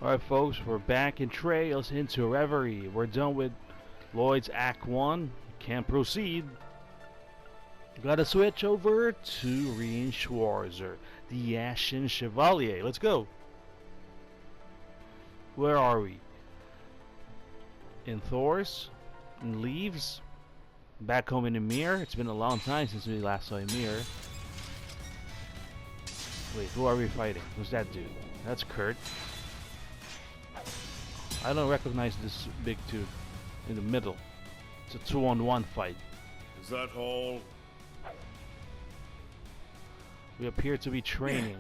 Alright folks, we're back in Trails into Reverie. We're done with Lloyd's Act 1. Can't proceed. Gotta switch over to Rien Schwarzer, the Ashen Chevalier. Let's go. Where are we? In Thor's? In Leaves? Back home in Ymir? It's been a long time since we last saw Ymir. Wait, who are we fighting? Who's that dude? That's Kurt. I don't recognize this big dude in the middle. It's a 2-on-1 fight. Is that all? We appear to be training.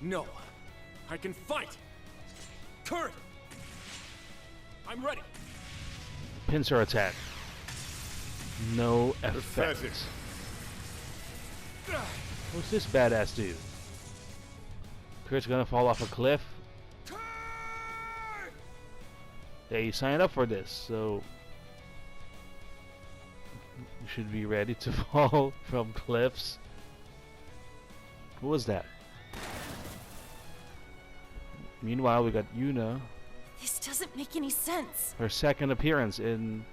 No, I can fight. Kurt, I'm ready. Pincer attack. No effect. Pathetic. Who's this badass dude? Kurt's gonna fall off a cliff. Yeah, you signed up for this, so you should be ready to fall from cliffs. Who was that? Meanwhile, we got Yuna. This doesn't make any sense. Her second appearance in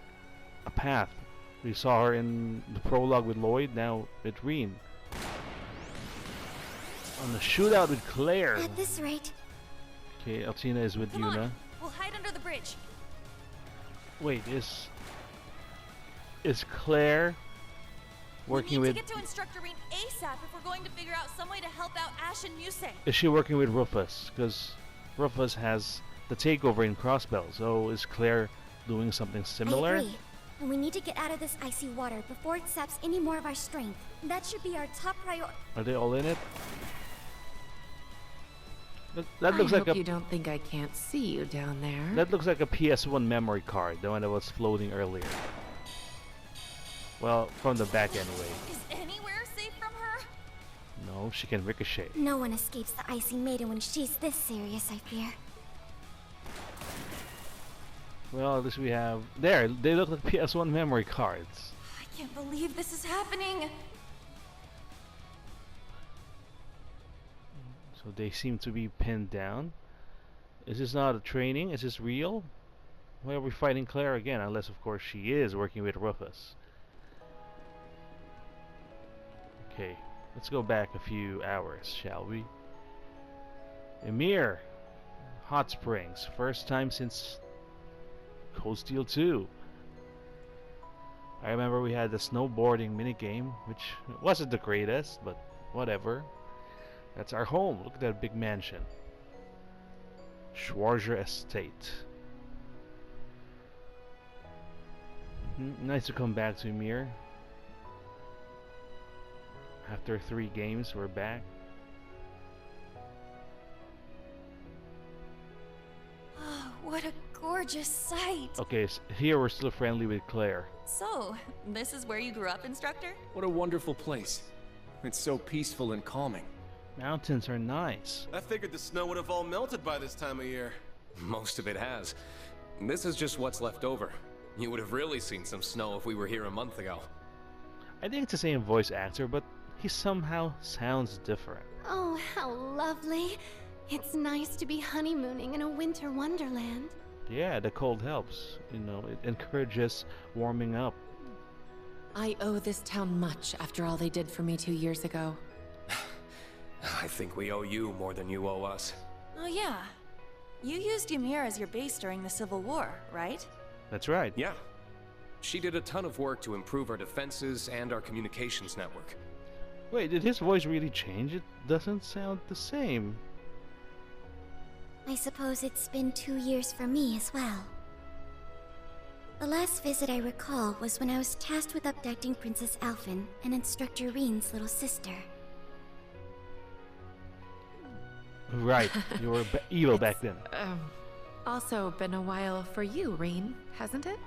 a path. We saw her in the prologue with Lloyd, now with Rien. On the shootout with Claire. At this rate. Okay, Altina is with Come Yuna. on, we'll hide under the bridge. Wait, is Claire working we with? need to get to Instructor Rien ASAP if we're going to figure out some way to help out Ash and Muse. Is she working with Rufus? Because Rufus has the takeover in Crossbell. So is Claire doing something similar? I agree. And we need to get out of this icy water before it saps any more of our strength. That should be our top priority. Are they all in it? That looks I like hope a. you don't think I can't see you down there. That looks like a PS1 memory card, the one that was floating earlier. Well, from the back anyway. Is anywhere safe from her? No, she can ricochet. No one escapes the icy maiden when she's this serious, I fear. Well, at least we have. There, they look like PS1 memory cards. I can't believe this is happening. So they seem to be pinned down. Is this not a training? Is this real? Why are we fighting Claire again? Unless, of course, she is working with Rufus. Okay, let's go back a few hours, shall we? Ymir! Hot Springs. First time since Cold Steel 2. I remember we had the snowboarding minigame, which wasn't the greatest, but whatever. That's our home. Look at that big mansion. Schwarzer Estate. Nice to come back to Ymir. After 3 games, we're back. Oh, what a gorgeous sight. Okay, so here we're still friendly with Claire. So, this is where you grew up, Instructor? What a wonderful place. It's so peaceful and calming. Mountains are nice. I figured the snow would have all melted by this time of year. Most of it has. This is just what's left over. You would have really seen some snow if we were here a month ago. I think it's the same voice actor, but he somehow sounds different. Oh, how lovely. It's nice to be honeymooning in a winter wonderland. Yeah, the cold helps. You know, it encourages warming up. I owe this town much after all they did for me 2 years ago. I think we owe you more than you owe us. Oh yeah. You used Ymir as your base during the Civil War, right? That's right. Yeah. She did a ton of work to improve our defenses and our communications network. Wait, did his voice really change? It doesn't sound the same. I suppose it's been 2 years for me as well. The last visit I recall was when I was tasked with abducting Princess Alphen and Instructor Rien's little sister. Right, you were evil back then. Also been a while for you, Rien, hasn't it?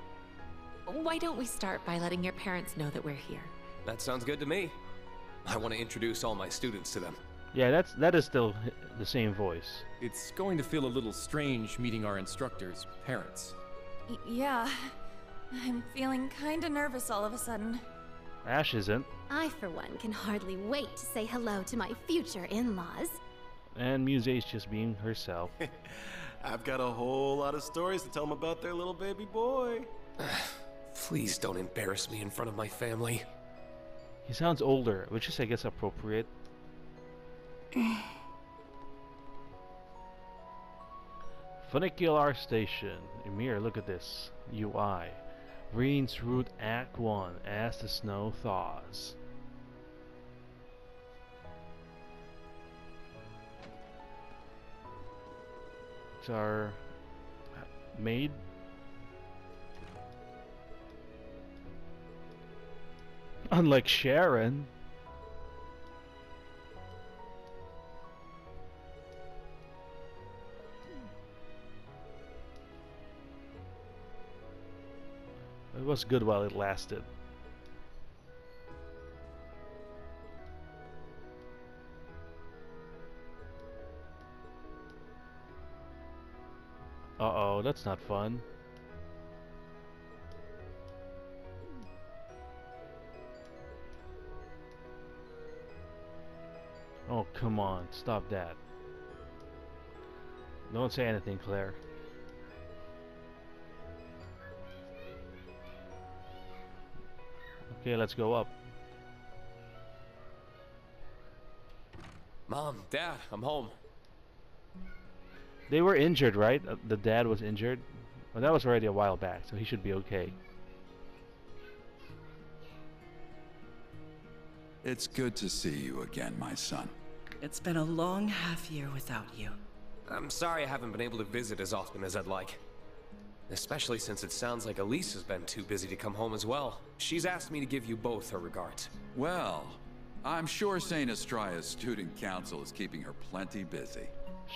Why don't we start by letting your parents know that we're here? That sounds good to me. I want to introduce all my students to them. Yeah, that is still the same voice. It's going to feel a little strange meeting our instructor's parents. Yeah. I'm feeling kinda nervous all of a sudden. Ash isn't. I, for one, can hardly wait to say hello to my future in-laws. And Muse's just being herself. I've got a whole lot of stories to tell them about their little baby boy. Please don't embarrass me in front of my family. He sounds older, which is, I guess, appropriate. Funicular Station. Ymir, look at this. UI. Reen's Route Act 1 as the snow thaws. It's our maid. Unlike Sharon. It was good while it lasted. Uh-oh, that's not fun. Oh, come on, stop that. Don't say anything, Claire. Okay, let's go up. Mom, Dad, I'm home. They were injured, right? The dad was injured. Well, that was already a while back, so he should be okay. It's good to see you again, my son. It's been a long half year without you. I'm sorry I haven't been able to visit as often as I'd like. Especially since it sounds like Elise has been too busy to come home as well. She's asked me to give you both her regards. Well, I'm sure St. Estria's student council is keeping her plenty busy.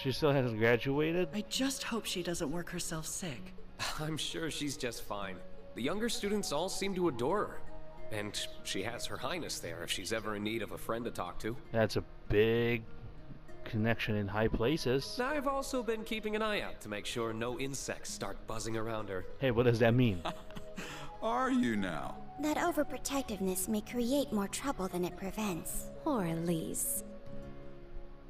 She still hasn't graduated? I just hope she doesn't work herself sick. I'm sure she's just fine. The younger students all seem to adore her. And she has Her Highness there if she's ever in need of a friend to talk to. That's a big connection in high places. I've also been keeping an eye out to make sure no insects start buzzing around her. Hey, what does that mean? Are you now? That overprotectiveness may create more trouble than it prevents. Poor Elise.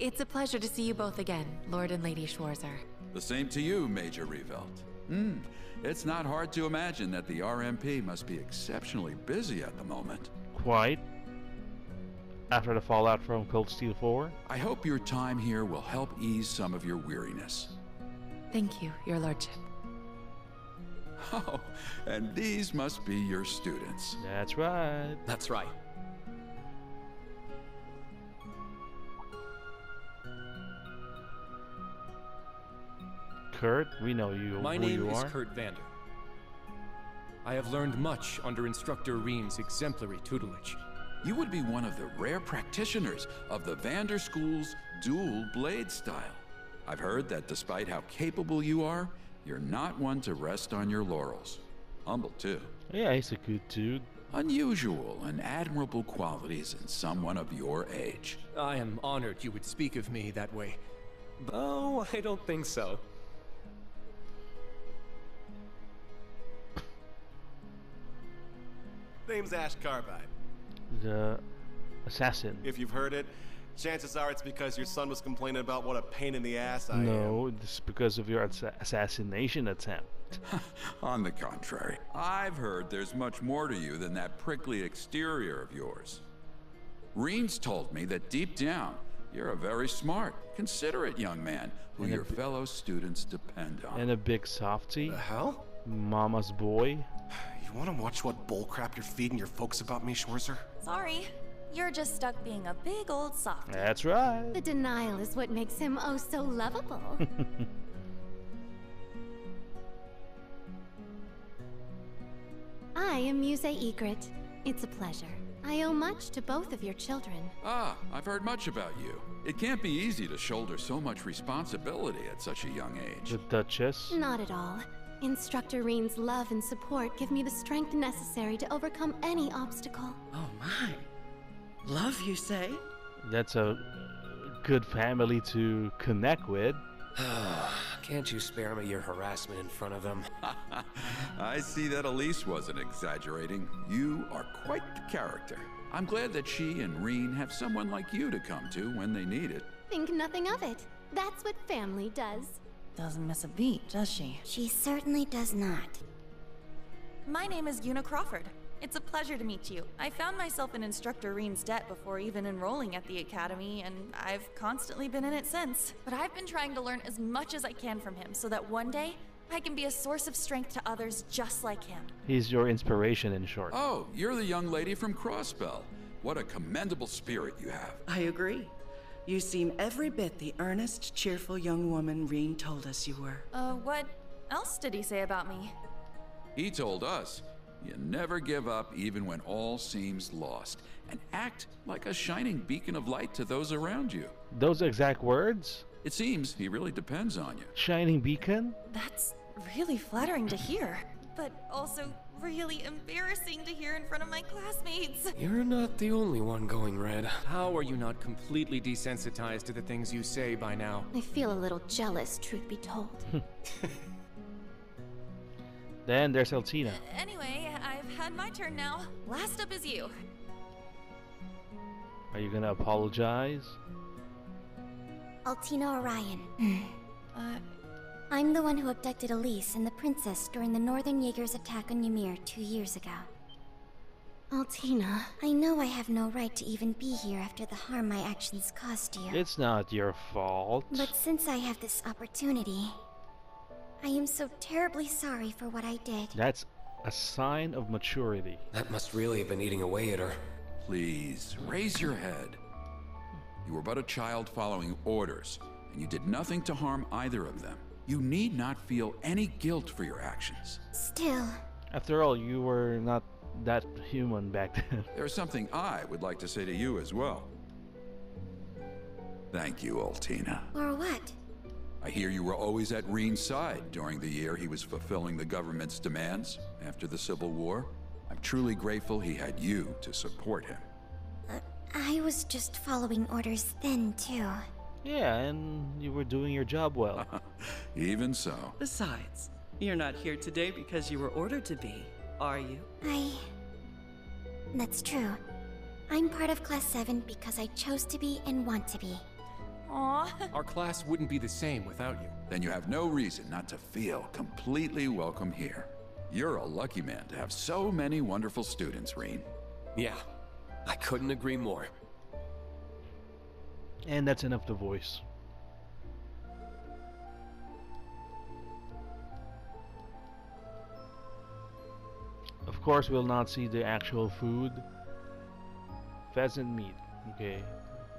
It's a pleasure to see you both again, Lord and Lady Schwarzer. The same to you, Major Revelt. It's not hard to imagine that the RMP must be exceptionally busy at the moment. Quite. After the fallout from Cold Steel 4. I hope your time here will help ease some of your weariness. Thank you, Your Lordship. Oh, and these must be your students. That's right. That's right. Kurt, we know you. My who name you is are. Kurt Vander. I have learned much under Instructor Reen's exemplary tutelage. You would be one of the rare practitioners of the Vander School's dual blade style. I've heard that despite how capable you are, you're not one to rest on your laurels. Humble, too. Yeah, he's a good dude. Unusual and admirable qualities in someone of your age. I am honored you would speak of me that way. Oh, I don't think so. Name's Ash Carbide. The assassin. If you've heard it, chances are it's because your son was complaining about what a pain in the ass I am. No, this is because of your assassination attempt. On the contrary, I've heard there's much more to you than that prickly exterior of yours. Reen's told me that deep down, you're a very smart, considerate young man who And your fellow students depend on. And a big softy. The hell? Mama's boy. You want to watch what bullcrap you're feeding your folks about me, Schwarzer? Sorry. You're just stuck being a big old soft. That's right. The denial is what makes him oh so lovable. I am Muse Egret. It's a pleasure. I owe much to both of your children. Ah, I've heard much about you. It can't be easy to shoulder so much responsibility at such a young age. The Duchess. Not at all. Instructor Reen's love and support give me the strength necessary to overcome any obstacle. Oh my. Love, you say? That's a good family to connect with. Can't you spare me your harassment in front of them? I see that Elise wasn't exaggerating. You are quite the character. I'm glad that she and Reen have someone like you to come to when they need it. Think nothing of it. That's what family does. doesn't miss a beat, does she? She certainly does not. My name is Una Crawford. It's a pleasure to meet you. I found myself in Instructor Reen's debt before even enrolling at the academy, and I've constantly been in it since. But I've been trying to learn as much as I can from him so that one day I can be a source of strength to others just like him. He's your inspiration, in short. Oh, you're the young lady from Crossbell. What a commendable spirit you have. I agree. You seem every bit the earnest, cheerful young woman Reen told us you were. What else did he say about me? He told us, you never give up even when all seems lost, and act like a shining beacon of light to those around you. Those exact words? It seems he really depends on you. Shining beacon? That's really flattering to hear, but also really embarrassing to hear in front of my classmates. You're not the only one going red. How are you not completely desensitized to the things you say by now? I feel a little jealous, truth be told. Then there's Altina. Anyway, I've had my turn now. Last up is you. Are you gonna apologize? Altina Orion. I'm the one who abducted Elise and the princess during the Northern Jaegers' attack on Ymir 2 years ago. Altina. I know I have no right to even be here after the harm my actions caused you. It's not your fault. But since I have this opportunity, I am so terribly sorry for what I did. That's a sign of maturity. That must really have been eating away at her. Please, raise your head. You were but a child following orders, and you did nothing to harm either of them. You need not feel any guilt for your actions. Still, After all, you were not that human back then. There's something I would like to say to you as well. Thank you, Altina. or what? I hear you were always at Reen's side during the year he was fulfilling the government's demands after the Civil War. I'm truly grateful he had you to support him. I was just following orders then, too. Yeah, and you were doing your job well. Even so. Besides, you're not here today because you were ordered to be, are you? That's true. I'm part of Class 7 because I chose to be and want to be. Aw. Our class wouldn't be the same without you. Then you have no reason not to feel completely welcome here. You're a lucky man to have so many wonderful students, Reen. Yeah, I couldn't agree more. And that's enough to voice. Of course, we'll not see the actual food. Pheasant meat, okay.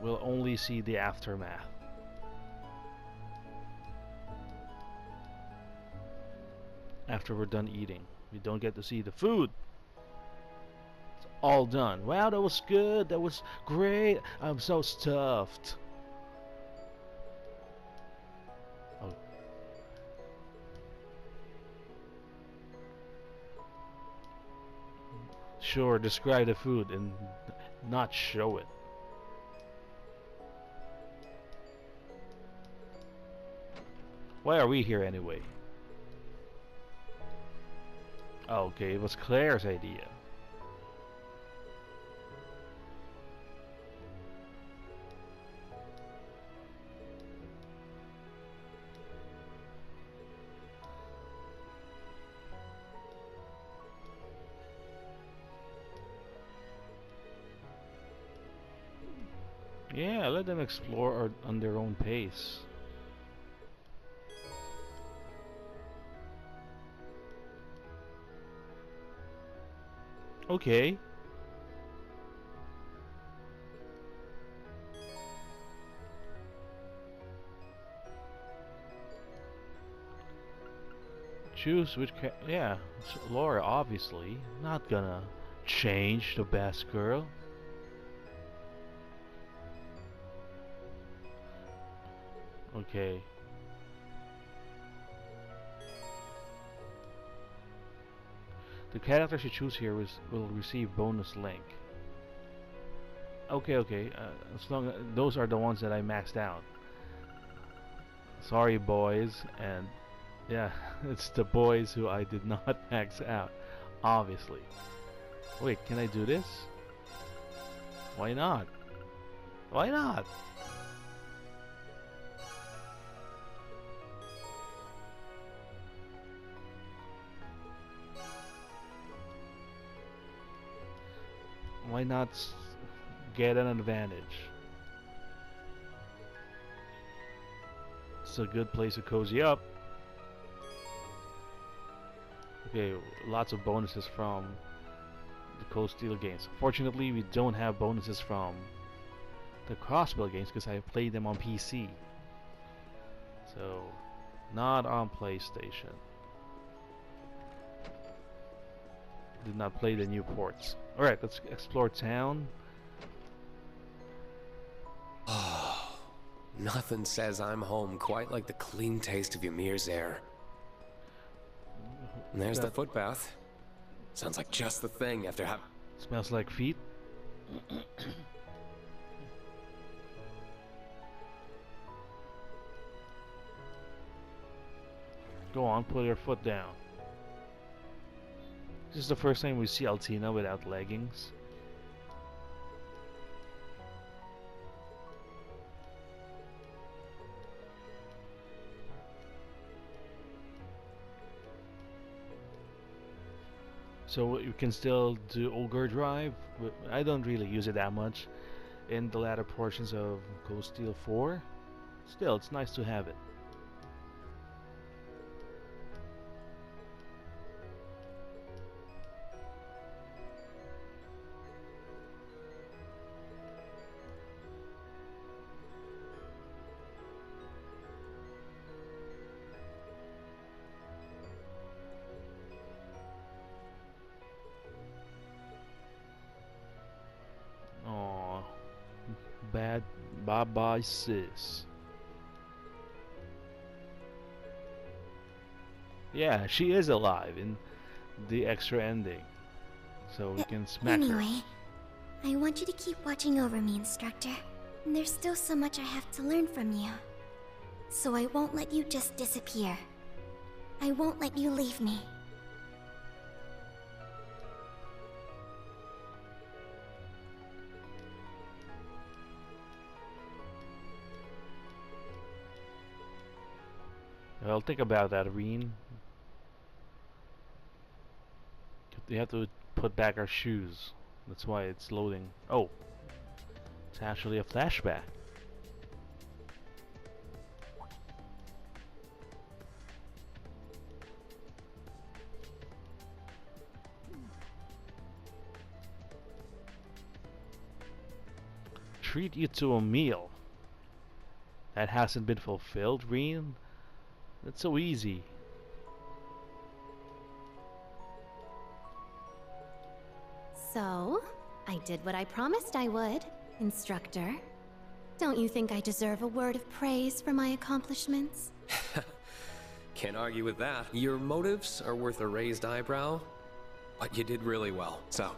We'll only see the aftermath. After we're done eating. We don't get to see the food. It's all done. Wow, that was good. That was great. I'm so stuffed. Oh. Sure, describe the food and not show it. Why are we here anyway? Oh, okay, it was Claire's idea. Yeah, let them explore on their own pace. Okay. Choose which yeah, it's Laura obviously. Not gonna change the best girl. Okay. The characters you choose here will receive bonus link. Okay, okay. As long as those are the ones that I maxed out. Sorry, boys, and yeah, it's the boys who I did not max out, obviously. Wait, can I do this? Why not? Why not? Why not get an advantage? It's a good place to cozy up. Okay, lots of bonuses from the Cold Steel games. Fortunately, we don't have bonuses from the Crossbow games because I played them on PC. So, not on PlayStation. Did not play the new ports. Alright, let's explore town. Oh, nothing says I'm home quite like the clean taste of Ymir's air. And there's the footpath. Sounds like just the thing after having... Smells like feet. Go on, put your foot down. This is the first time we see Altina without leggings. So you can still do Ogre Drive. I don't really use it that much in the latter portions of Cold Steel 4. Still, it's nice to have it. Bye-bye, sis. Yeah, she is alive in the extra ending. So we can smack her. Anyway, I want you to keep watching over me, Instructor. There's still so much I have to learn from you. So I won't let you just disappear. I won't let you leave me. Well, think about that, Reen. We have to put back our shoes. That's why it's loading. Oh, it's actually a flashback. Treat you to a meal. That hasn't been fulfilled, Reen. That's so easy. So, I did what I promised I would, Instructor. Don't you think I deserve a word of praise for my accomplishments? Can't argue with that. Your motives are worth a raised eyebrow, but you did really well, so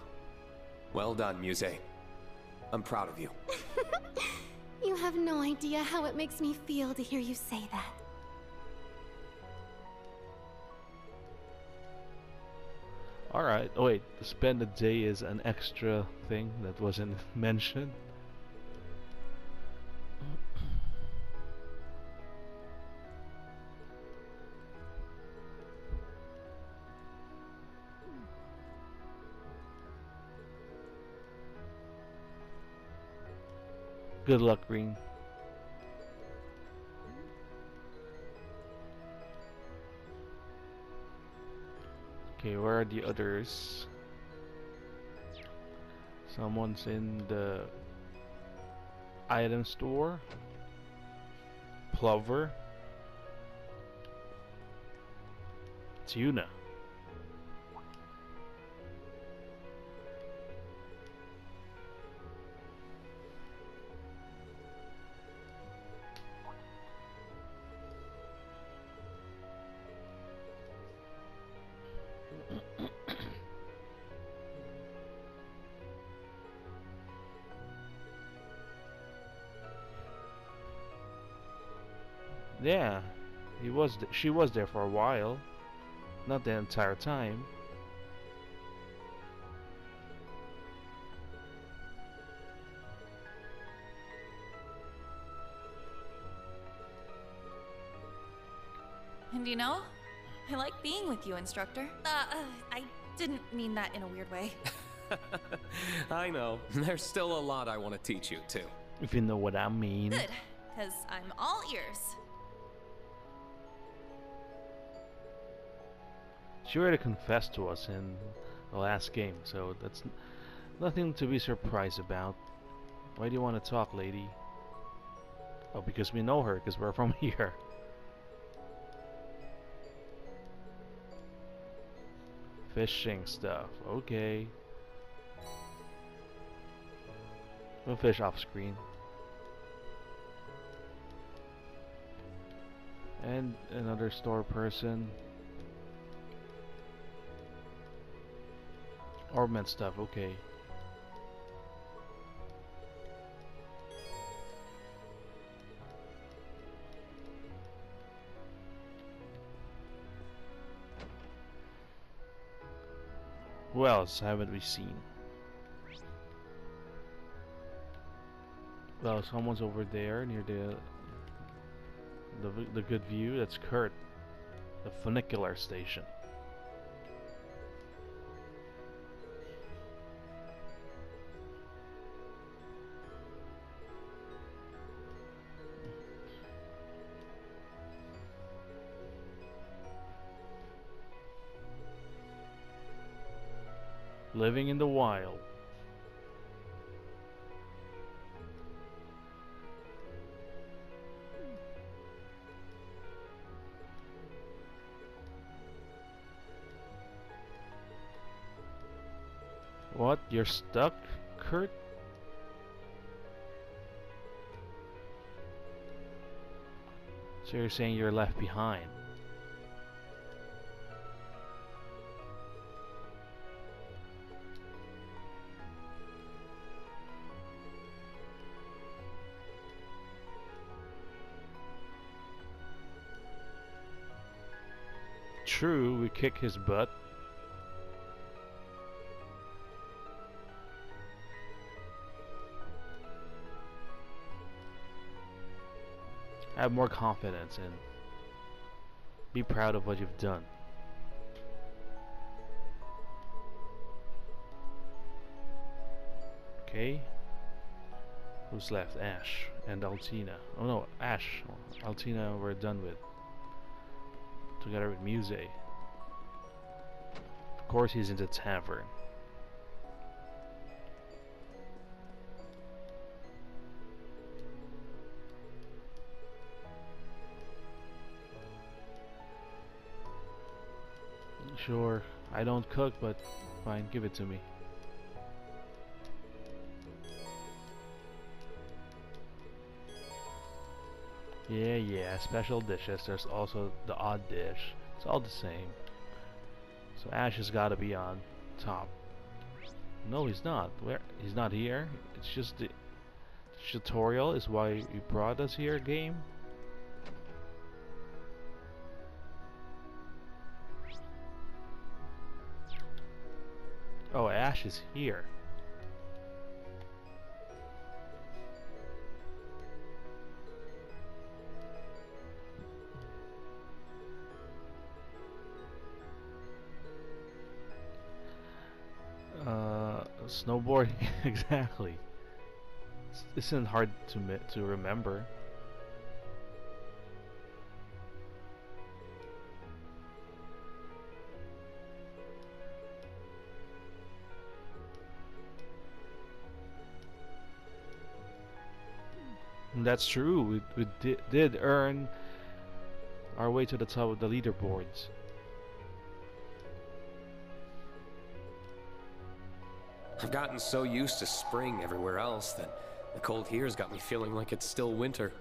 well done, Muse. I'm proud of you. You have no idea how it makes me feel to hear you say that. Alright, oh wait, to spend a day is an extra thing that wasn't mentioned. Good luck, Green. Okay, where are the others? Someone's in the item store. Plover. Tuna. Yeah, she was there for a while, not the entire time. And you know, I like being with you, Instructor. I didn't mean that in a weird way. I know. There's still a lot I want to teach you, too. If you know what I mean. Good, because I'm all ears. She already confessed to us in the last game, so that's nothing to be surprised about. Why do you want to talk, lady? Oh, because we know her, because we're from here. Fishing stuff, okay. We'll fish off screen. And another store person. Ornament stuff, okay. Who else haven't we seen? Well, someone's over there near the good view. That's Kurt, the funicular station. Living in the wild. What? You're stuck, Kurt? So you're saying you're left behind? True, we kick his butt. Have more confidence and be proud of what you've done. Okay. Who's left? Ash and Altina. Oh no, Ash. Altina we're done with. Together with Muse. Of course he's in the tavern. Sure, I don't cook, but fine, give it to me. Yeah, special dishes. There's also the odd dish. It's all the same. So Ash has got to be on top. No, he's not. Where? He's not here. It's just the tutorial is why you brought us here, game. Oh, Ash is here. Snowboarding, exactly. This isn't hard to remember. And that's true. We did earn our way to the top of the leaderboards. I've gotten so used to spring everywhere else that the cold here's got me feeling like it's still winter.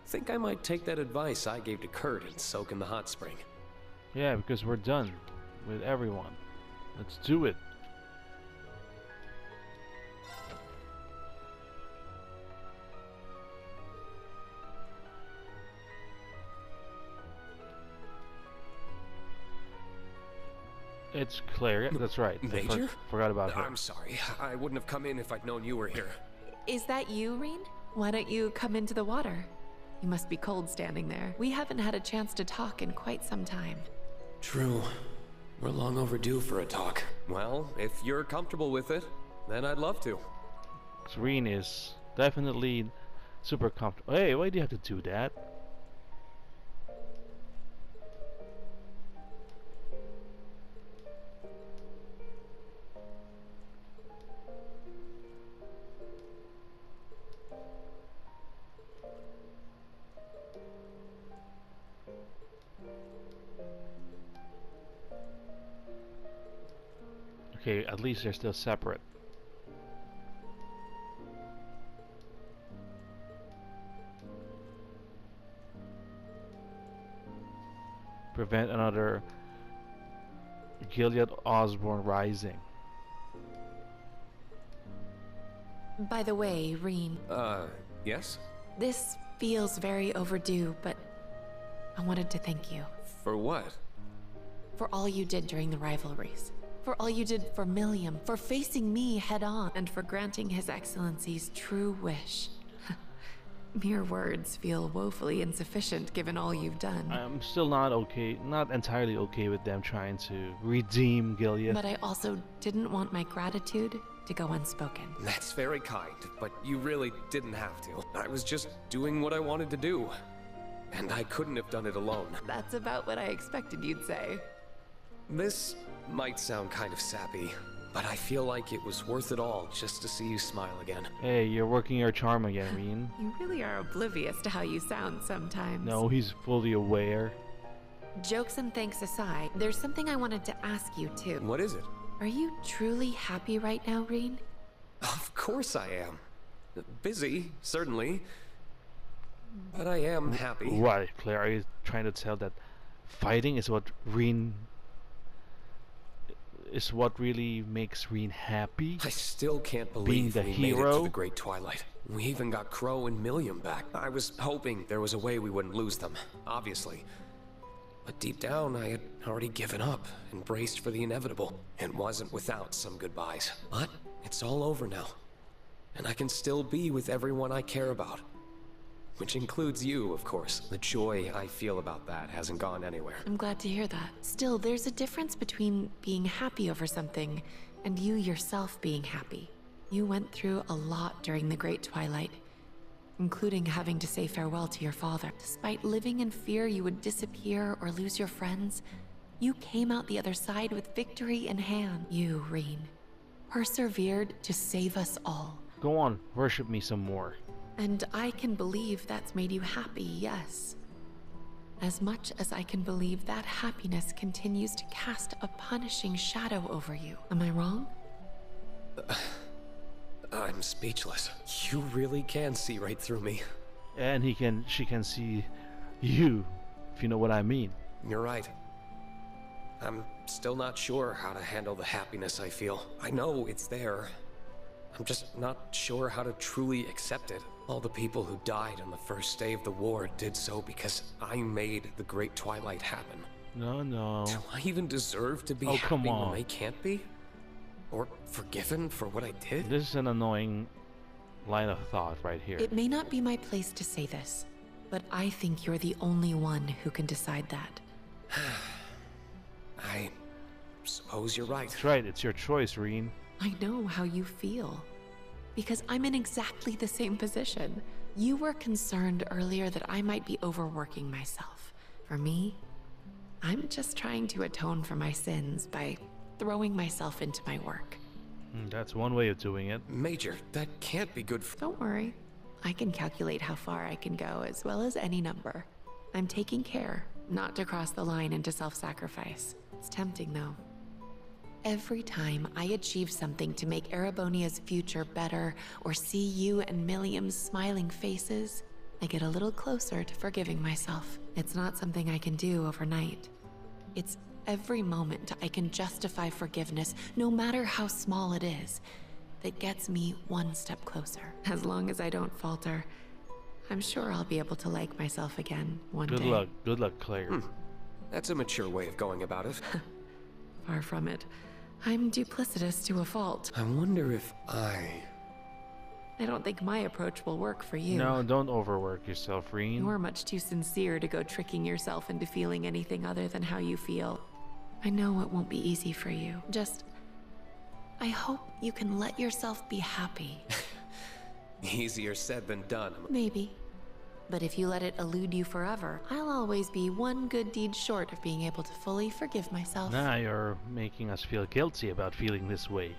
Think I might take that advice I gave to Kurt and soak in the hot spring. Yeah, because we're done with everyone. Let's do it. It's Claire. That's right. Major? Forgot about her. I'm sorry. I wouldn't have come in if I'd known you were here. Is that you, Reen? Why don't you come into the water? You must be cold standing there. We haven't had a chance to talk in quite some time. True. We're long overdue for a talk. Well, if you're comfortable with it, then I'd love to. Rean is definitely super comfortable. Hey, why do you have to do that? Okay, at least they're still separate. Prevent another Gilead Osborne rising. By the way, Rean, Yes? this feels very overdue, but I wanted to thank you For what? for all you did during the rivalries. For all you did for Milliam, for facing me head on, and for granting His Excellency's true wish. Mere words feel woefully insufficient given all you've done. I'm still not entirely okay with them trying to redeem Gilead. But I also didn't want my gratitude to go unspoken. That's very kind, but you really didn't have to. I was just doing what I wanted to do. And I couldn't have done it alone. That's about what I expected you'd say. This might sound kind of sappy, but I feel like it was worth it all just to see you smile again. Hey, you're working your charm again, Rean. You really are oblivious to how you sound sometimes. No, he's fully aware. Jokes and thanks aside, there's something I wanted to ask you too. What is it? Are you truly happy right now, Rean? Of course I am. Busy, certainly. But I am happy. Why, Claire? Are you trying to tell that fighting is what really makes Rean happy? I still can't believe Being the we made it hero? to the Great Twilight. We even got Crow and Milliam back. I was hoping there was a way we wouldn't lose them, obviously. But deep down, I had already given up and braced for the inevitable. It wasn't without some goodbyes. But it's all over now. And I can still be with everyone I care about. Which includes you, of course. The joy I feel about that hasn't gone anywhere. I'm glad to hear that. Still, there's a difference between being happy over something and you yourself being happy. You went through a lot during the Great Twilight, including having to say farewell to your father. Despite living in fear you would disappear or lose your friends, you came out the other side with victory in hand. You, Rean, persevered to save us all. Go on, worship me some more. And I can believe that's made you happy, yes. As much as I can believe that happiness continues to cast a punishing shadow over you. Am I wrong? I'm speechless. You really can see right through me. And she can see you, if you know what I mean. You're right. I'm still not sure how to handle the happiness I feel. I know it's there. I'm just not sure how to truly accept it. All the people who died on the first day of the war did so because I made the Great Twilight happen. No. Do I even deserve to be happy come on. when I can't be? Or forgiven for what I did? This is an annoying line of thought right here. It may not be my place to say this, but I think you're the only one who can decide that. I suppose you're right. That's right, it's your choice, Rean. I know how you feel, because I'm in exactly the same position. You were concerned earlier that I might be overworking myself. For me, I'm just trying to atone for my sins by throwing myself into my work. That's one way of doing it. Major, that can't be good for— Don't worry. I can calculate how far I can go as well as any number. I'm taking care not to cross the line into self-sacrifice. It's tempting, though. Every time I achieve something to make Erebonia's future better or see you and Milliam's smiling faces, I get a little closer to forgiving myself. It's not something I can do overnight. It's every moment I can justify forgiveness, no matter how small it is, that gets me one step closer. As long as I don't falter, I'm sure I'll be able to like myself again one day. Good luck, Claire. That's a mature way of going about it. Far from it. I'm duplicitous to a fault. I wonder if I don't think my approach will work for you. No, don't overwork yourself, Rean. You're much too sincere to go tricking yourself into feeling anything other than how you feel. I know it won't be easy for you. Just, I hope you can let yourself be happy. Easier said than done. Maybe. But if you let it elude you forever, I'll always be one good deed short of being able to fully forgive myself. Now you're making us feel guilty about feeling this way.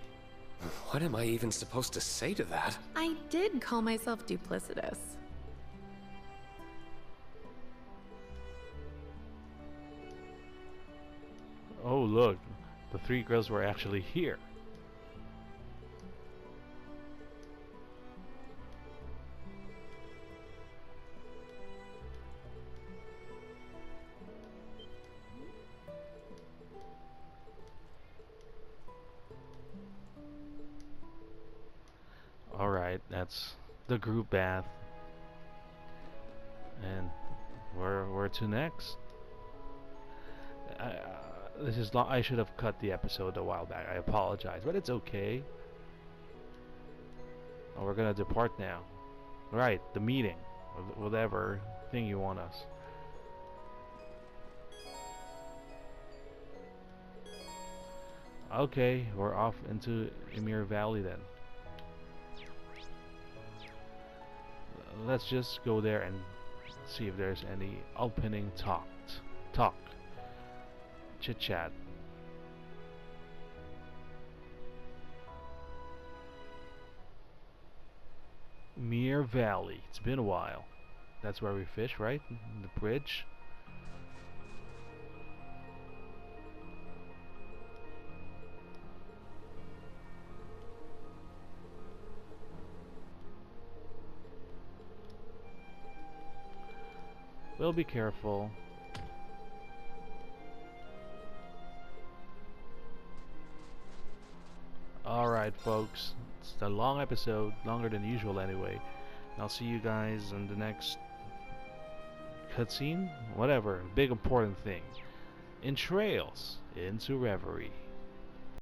What am I even supposed to say to that? I did call myself duplicitous. Oh look, the three girls were actually here. Alright, that's the group bath. And where to next? This is long. I should have cut the episode a while back. I apologize, but it's okay. Oh, we're gonna depart now. Right, the meeting. Whatever thing you want us. Okay, we're off into Ymir Valley then. Let's just go there and see if there's any opening talk. Chit chat. Ymir Valley. It's been a while. That's where we fish, right? The bridge. We'll be careful. Alright folks, it's a long episode, longer than usual anyway. I'll see you guys in the next cutscene? Whatever, big important thing. In Trails into Reverie.